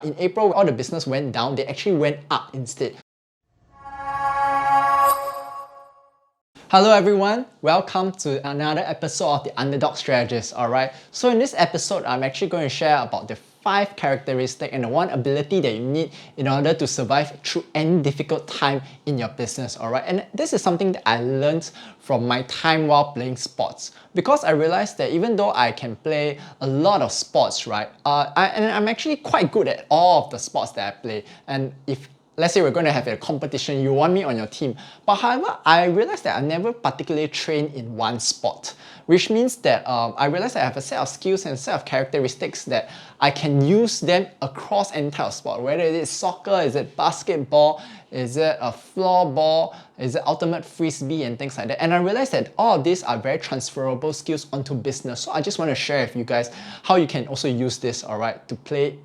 In April, all the business went down, they actually went up instead. Hello everyone, welcome to another episode of the Underdog Strategist, alright? So in this episode, I'm actually going to share about the 5 characteristics and the 1 ability that you need in order to survive through any difficult time in your business, alright? And this is something that I learned from my time while playing sports. Because I realized that even though I can play a lot of sports, right? I'm actually quite good at all of the sports that I play. And if let's say we're going to have a competition, you want me on your team. But however, I realized that I never particularly trained in one sport, which means that I realized I have a set of skills and a set of characteristics that I can use them across any type of sport, whether it is soccer, is it basketball, is it a floorball, is it ultimate frisbee and things like that. And I realized that all of these are very transferable skills onto business. So I just want to share with you guys how you can also use this, alright, to play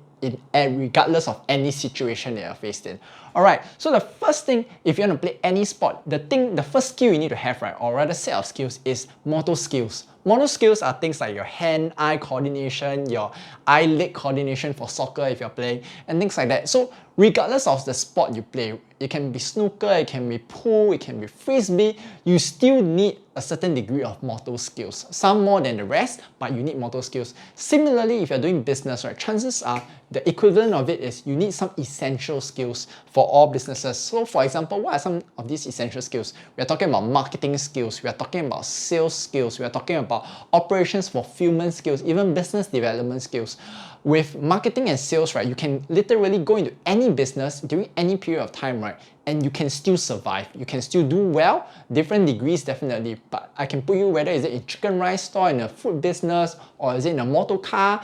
regardless of any situation that you're faced in. Alright, so the first thing, if you want to play any sport, the first skill you need to have, right, or rather set of skills, is motor skills. Motor skills are things like your hand-eye coordination, your eye-leg coordination for soccer if you're playing, and things like that. So regardless of the sport you play, it can be snooker, it can be pool, it can be frisbee, you still need a certain degree of motor skills. Some more than the rest, but you need motor skills. Similarly, if you're doing business, right, chances are the equivalent of it is you need some essential skills for all businesses. So for example, what are some of these essential skills? We're talking about marketing skills, we're talking about sales skills, we're talking about operations fulfillment skills, even business development skills. With marketing and sales, right, you can literally go into any business during any period of time, right, and you can still survive. You can still do well, different degrees definitely, but I can put you whether is it a chicken rice store, in a food business, or is it in a motor car,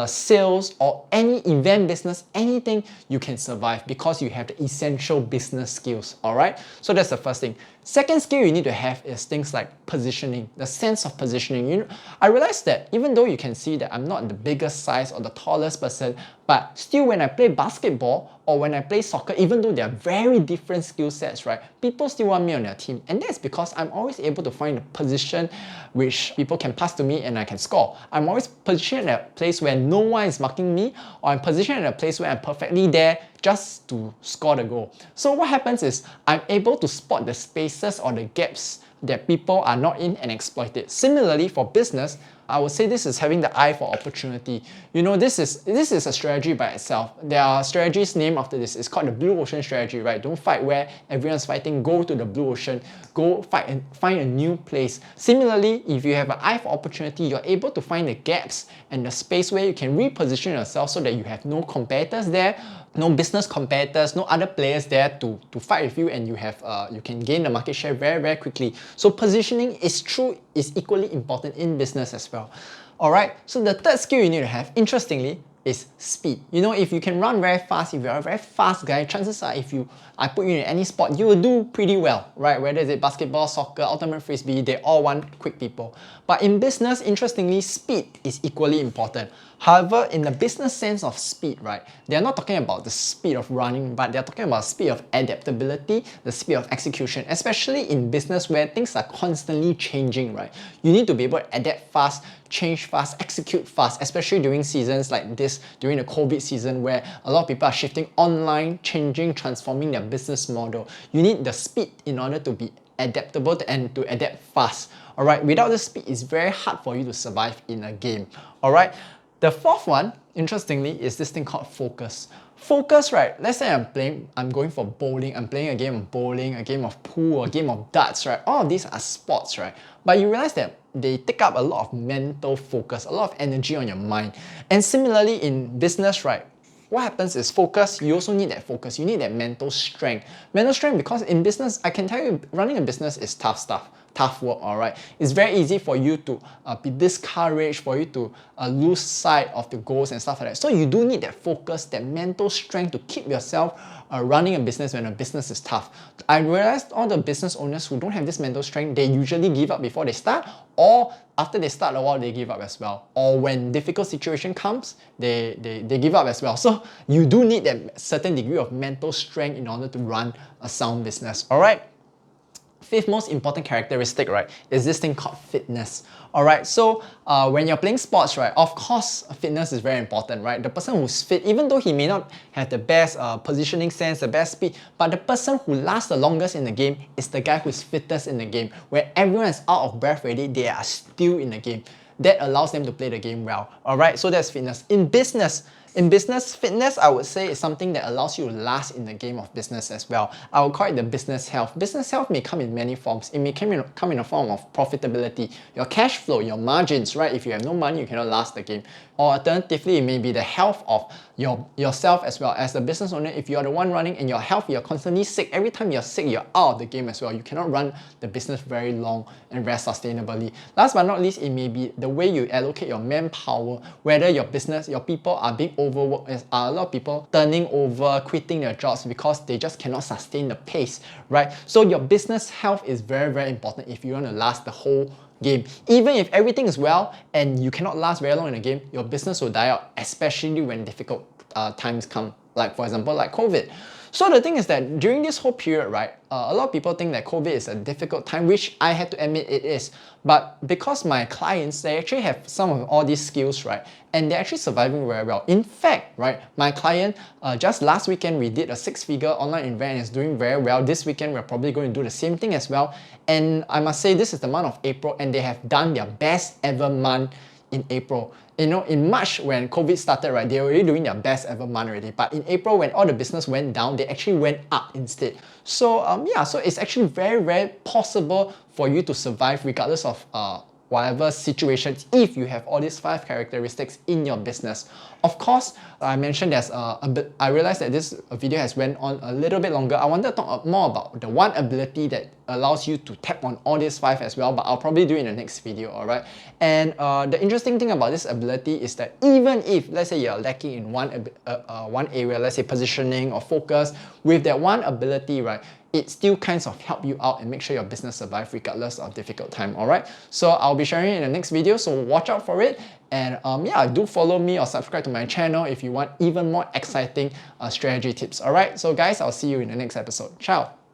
sales, or any event business, anything, you can survive because you have the essential business skills, alright? So that's the first thing. Second skill you need to have is things like positioning, the sense of positioning. I realized that even though you can see that I'm not the biggest size or the tallest person, but still when I play basketball or when I play soccer, even though they are very different skill sets, right, people still want me on their team. And that's because I'm always able to find a position which people can pass to me and I can score. I'm always positioned at a place where no one is marking me, or I'm positioned at a place where I'm perfectly there just to score the goal. So what happens is I'm able to spot the spaces or the gaps that people are not in and exploit it. Similarly, for business, I would say this is having the eye for opportunity. You know, this is a strategy by itself. There are strategies named after this. It's called the blue ocean strategy, right? Don't fight where everyone's fighting. Go to the blue ocean. Go fight and find a new place. Similarly, if you have an eye for opportunity, you're able to find the gaps and the space where you can reposition yourself so that you have no competitors there, no business competitors, no other players there to fight with you, and you can gain the market share very, very quickly. So positioning is equally important in business as well. Alright, so the third skill you need to have, interestingly, is speed. You know, if you can run very fast, if you're a very fast guy, chances are I put you in any sport, you will do pretty well, right? Whether it's basketball, soccer, ultimate frisbee, they all want quick people. But in business, interestingly, speed is equally important. However, in the business sense of speed, right, they're not talking about the speed of running, but they're talking about speed of adaptability, the speed of execution, especially in business where things are constantly changing, right? You need to be able to adapt fast, change fast, execute fast, especially during seasons like this, during the COVID season where a lot of people are shifting online, changing, transforming their business model. You need the speed in order to be adaptable and to adapt fast. Alright, without the speed, it's very hard for you to survive in a game. Alright, the fourth one, interestingly, is this thing called focus. Focus, right? Let's say I'm going for bowling, I'm playing a game of bowling, a game of pool, a game of darts, right? All of these are sports, right? But you realize that they take up a lot of mental focus, a lot of energy on your mind. And similarly in business, right? What happens is focus, you also need that focus. You need that mental strength. Mental strength because in business, I can tell you, running a business is tough stuff. Tough work, alright? It's very easy for you to be discouraged, for you to lose sight of the goals and stuff like that. So you do need that focus, that mental strength to keep yourself running a business when a business is tough. I realized all the business owners who don't have this mental strength, they usually give up before they start, or after they start a while, they give up as well. Or when difficult situation comes, they give up as well. So you do need that certain degree of mental strength in order to run a sound business, alright? Fifth most important characteristic, right, is this thing called fitness. Alright, so when you're playing sports, right, of course, fitness is very important, right? The person who's fit, even though he may not have the best positioning sense, the best speed, but the person who lasts the longest in the game is the guy who's fittest in the game. Where everyone is out of breath already, they are still in the game. That allows them to play the game well. Alright, so that's fitness. In business, fitness, I would say, is something that allows you to last in the game of business as well. I would call it the business health. Business health may come in many forms. It may come in a form of profitability, your cash flow, your margins, right? If you have no money, you cannot last the game. Or alternatively, it may be the health of yourself as well. As a business owner, if you are the one running and your health, you're constantly sick. Every time you're sick, you're out of the game as well. You cannot run the business very long and very sustainably. Last but not least, it may be the way you allocate your manpower, whether your business, your people are being overworked. There are a lot of people turning over, quitting their jobs because they just cannot sustain the pace, right? So your business health is very, very important if you want to last the whole game. Even if everything is well and you cannot last very long in a game, your business will die out, especially when difficult times come, like for example, like COVID. So the thing is that during this whole period, right, a lot of people think that COVID is a difficult time, which I had to admit it is. But because my clients, they actually have some of all these skills, right, and they're actually surviving very well. In fact, right, my client, just last weekend, we did a 6-figure online event and it's doing very well. This weekend, we're probably going to do the same thing as well. And I must say, this is the month of April and they have done their best ever month in April. You know, in March when COVID started, right, they were already doing their best ever month already. But in April, when all the business went down, they actually went up instead. So yeah, so it's actually very, very possible for you to survive regardless of whatever situations if you have all these 5 characteristics in your business. Of course, I mentioned there's a bit, I realized that this video has went on a little bit longer. I wanted to talk more about the one ability that allows you to tap on all these 5 as well, but I'll probably do it in the next video, alright? And the interesting thing about this ability is that even if, let's say you're lacking in one area, let's say positioning or focus, with that one ability, right, it still kinds of help you out and make sure your business survives regardless of difficult time, alright? So I'll be sharing it in the next video, so watch out for it. And yeah, do follow me or subscribe to my channel if you want even more exciting strategy tips, alright? So guys, I'll see you in the next episode. Ciao!